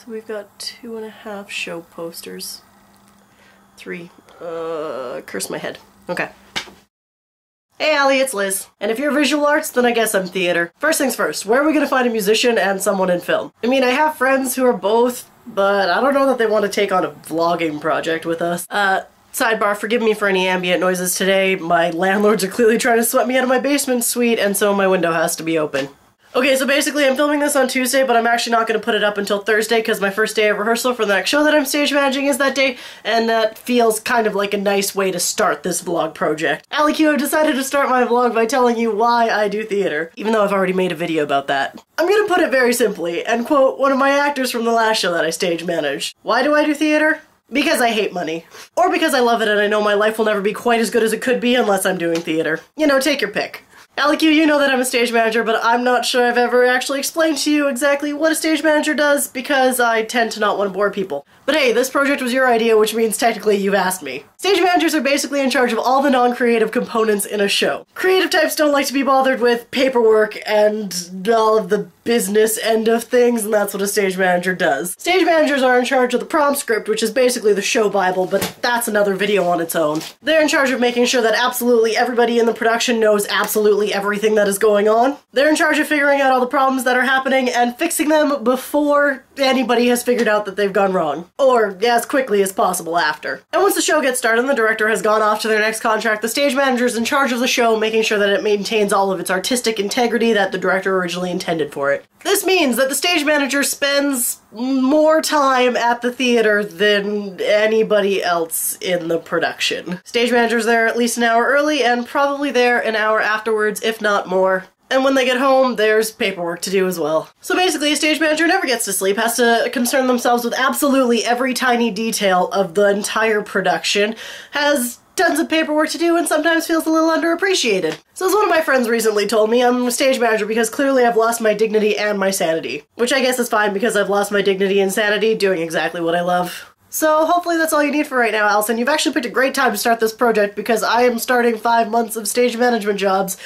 So we've got 2.5 show posters. 3. Curse my head. Okay. Hey Allie, it's Liz. And if you're visual arts, then I guess I'm theater. First things first, where are we gonna find a musician and someone in film? I mean, I have friends who are both, but I don't know that they want to take on a vlogging project with us. Sidebar, forgive me for any ambient noises today. My landlords are clearly trying to sweat me out of my basement suite, and so my window has to be open. Okay, so basically I'm filming this on Tuesday, but I'm actually not going to put it up until Thursday because my first day of rehearsal for the next show that I'm stage managing is that day, and that feels kind of like a nice way to start this vlog project. Allie Q decided to start my vlog by telling you why I do theater, even though I've already made a video about that. I'm gonna put it very simply, and quote one of my actors from the last show that I stage managed. Why do I do theater? Because I hate money. Or because I love it and I know my life will never be quite as good as it could be unless I'm doing theater. You know, take your pick. Allie Q, you know that I'm a stage manager, but I'm not sure I've ever actually explained to you exactly what a stage manager does because I tend to not want to bore people. But hey, this project was your idea, which means technically you've asked me. Stage managers are basically in charge of all the non-creative components in a show. Creative types don't like to be bothered with paperwork and all of the business end of things, and that's what a stage manager does. Stage managers are in charge of the prompt script, which is basically the show bible, but that's another video on its own. They're in charge of making sure that absolutely everybody in the production knows absolutely everything that is going on. They're in charge of figuring out all the problems that are happening and fixing them before anybody has figured out that they've gone wrong. Or as quickly as possible after. And once the show gets started and the director has gone off to their next contract, the stage manager is in charge of the show, making sure that it maintains all of its artistic integrity that the director originally intended for it. This means that the stage manager spends more time at the theater than anybody else in the production. Stage manager's there at least an hour early and probably there an hour afterwards, if not more. And when they get home, there's paperwork to do as well. So basically, a stage manager never gets to sleep, has to concern themselves with absolutely every tiny detail of the entire production, has tons of paperwork to do, and sometimes feels a little underappreciated. So as one of my friends recently told me, I'm a stage manager because clearly I've lost my dignity and my sanity. Which I guess is fine because I've lost my dignity and sanity doing exactly what I love. So hopefully that's all you need for right now, Allison. You've actually picked a great time to start this project because I am starting 5 months of stage management jobs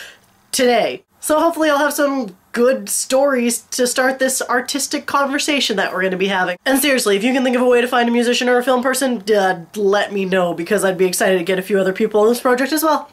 today. So hopefully I'll have some good stories to start this artistic conversation that we're going to be having. And seriously, if you can think of a way to find a musician or a film person, let me know because I'd be excited to get a few other people on this project as well.